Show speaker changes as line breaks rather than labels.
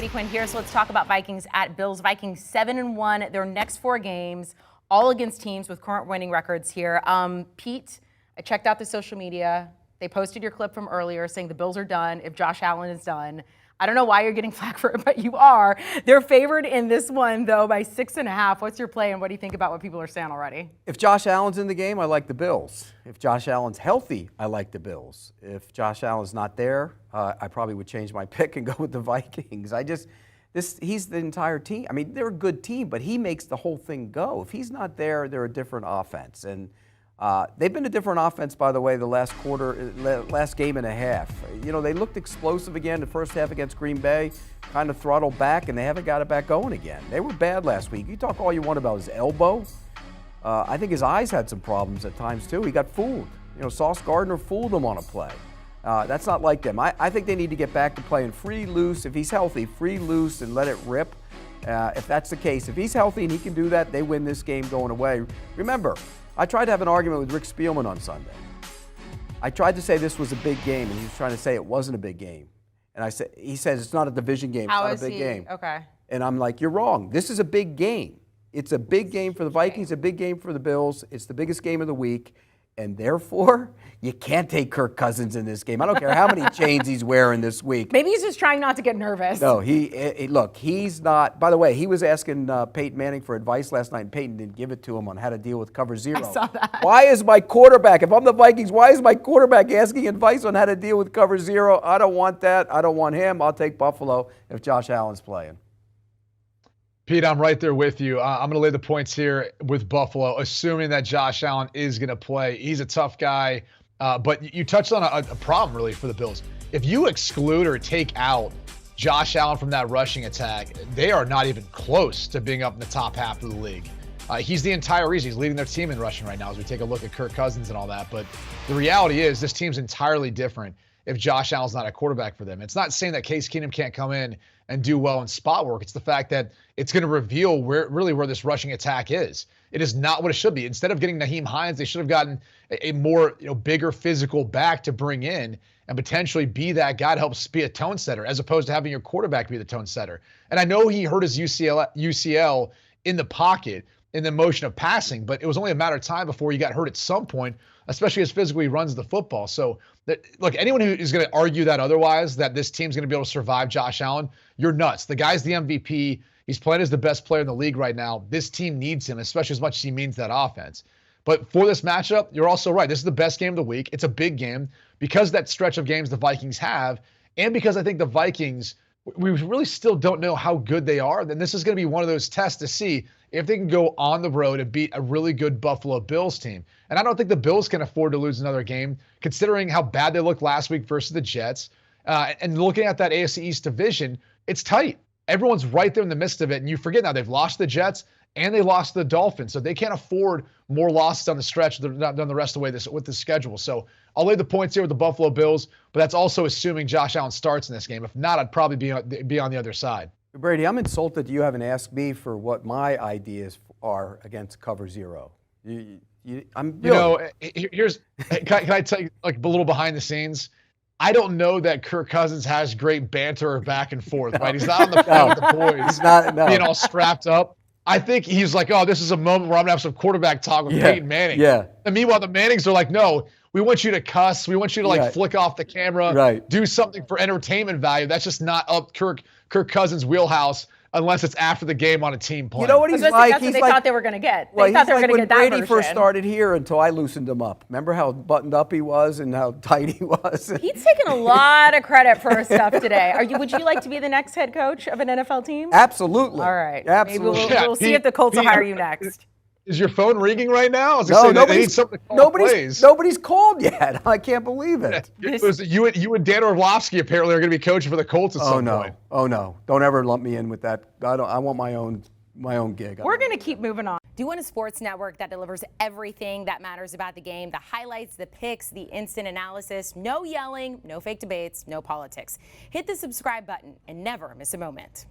Brady, Quinn here. So let's talk about Vikings at Bills. Vikings 7-1. Their next 4 games, all against teams with current winning records here. Pete, I checked out the social media. They posted your clip from earlier saying the Bills are done if Josh Allen is done. I don't know why you're getting flack for it, but you are. They're favored in this one, though, by 6.5. What's your play, and what do you think about what people are saying already?
If Josh Allen's in the game, I like the Bills. If Josh Allen's healthy, I like the Bills. If Josh Allen's not there, I probably would change my pick and go with the Vikings. He's the entire team. I mean, they're a good team, but he makes the whole thing go. If he's not there, they're a different offense. And they've been a different offense, by the way, the last game and a half. You know, they looked explosive again the first half against Green Bay, kind of throttled back, and they haven't got it back going again. They were bad last week. You talk all you want about his elbow. I think his eyes had some problems at times, too. He got fooled. You know, Sauce Gardner fooled him on a play. That's not like them. I think they need to get back to playing free, loose. If he's healthy, free, loose, and let it rip. If that's the case, if he's healthy and he can do that, they win this game going away. Remember, I tried to have an argument with Rick Spielman on Sunday. I tried to say this was a big game, and he was trying to say it wasn't a big game. And he says it's not a division game, it's not a big game.
Okay.
And I'm like, you're wrong. This is a big game. It's a big game for the Vikings, a big game for the Bills. It's the biggest game of the week. And therefore, you can't take Kirk Cousins in this game. I don't care how many chains he's wearing this week.
Maybe he's just trying not to get nervous.
No, look, he's not. By the way, he was asking Peyton Manning for advice last night, and Peyton didn't give it to him on how to deal with cover zero.
I saw that.
Why is my quarterback, if I'm the Vikings, why is my quarterback asking advice on how to deal with cover zero? I don't want that. I don't want him. I'll take Buffalo if Josh Allen's playing.
Pete, I'm right there with you. I'm going to lay the points here with Buffalo, assuming that Josh Allen is going to play. He's a tough guy, but you touched on a problem, really, for the Bills. If you exclude or take out Josh Allen from that rushing attack, they are not even close to being up in the top half of the league. He's the entire reason. He's leading their team in rushing right now as we take a look at Kirk Cousins and all that. But the reality is this team's entirely different if Josh Allen's not a quarterback for them. It's not saying that Case Keenum can't come in and do well in spot work. It's the fact that it's going to reveal where this rushing attack is. It is not what it should be. Instead of getting Naheem Hines, they should have gotten a more bigger physical back to bring in and potentially be that guy to help be a tone setter, as opposed to having your quarterback be the tone setter. And I know he hurt his UCL in the pocket in the motion of passing, but it was only a matter of time before he got hurt at some point, especially as physically he runs the football. So, look, anyone who is going to argue that otherwise, that this team's going to be able to survive Josh Allen, you're nuts. The guy's the MVP. He's playing as the best player in the league right now. This team needs him, especially as much as he means that offense. But for this matchup, you're also right. This is the best game of the week. It's a big game because that stretch of games the Vikings have, and because I think the Vikings, we really still don't know how good they are. Then this is going to be one of those tests to see if they can go on the road and beat a really good Buffalo Bills team. And I don't think the Bills can afford to lose another game, considering how bad they looked last week versus the Jets. And looking at that AFC East division, it's tight. Everyone's right there in the midst of it. And you forget now they've lost the Jets and they lost the Dolphins. So they can't afford more losses on the stretch than the rest of the way with the schedule. So I'll lay the points here with the Buffalo Bills, but that's also assuming Josh Allen starts in this game. If not, I'd probably be on the other side.
Brady, I'm insulted you haven't asked me for what my ideas are against cover zero. Can
I tell you like a little behind the scenes? I don't know that Kirk Cousins has great banter or back and forth, right? He's not on the phone with the boys.
He's not,
being all strapped up. I think he's like, oh, this is a moment where I'm going to have some quarterback talk with Peyton Manning.
Yeah.
And meanwhile, the Mannings are like, no, we want you to cuss. We want you to flick off the camera, do something for entertainment value. That's just not up Kirk Cousins' wheelhouse unless it's after the game on a team play.
You know what he's like?
That's what they thought they were going to get.
They
thought they were going to get that
when Brady
version.
first started here until I loosened him up. Remember how buttoned up he was and how tight he was?
He's taken a lot of credit for his stuff today. Would you like to be the next head coach of an NFL team?
Absolutely.
All right.
Absolutely.
Maybe we'll see if the Colts will hire you next.
Is your phone ringing right now?
No,
nobody's
called yet. I can't believe it.
You and Dan Orlovsky apparently are going to be coaching for the Colts at some point.
Oh no! Don't ever lump me in with that. I want my own gig.
We're going to keep moving on.
Do you want a sports network that delivers everything that matters about the game? The highlights, the picks, the instant analysis. No yelling, no fake debates, no politics. Hit the subscribe button and never miss a moment.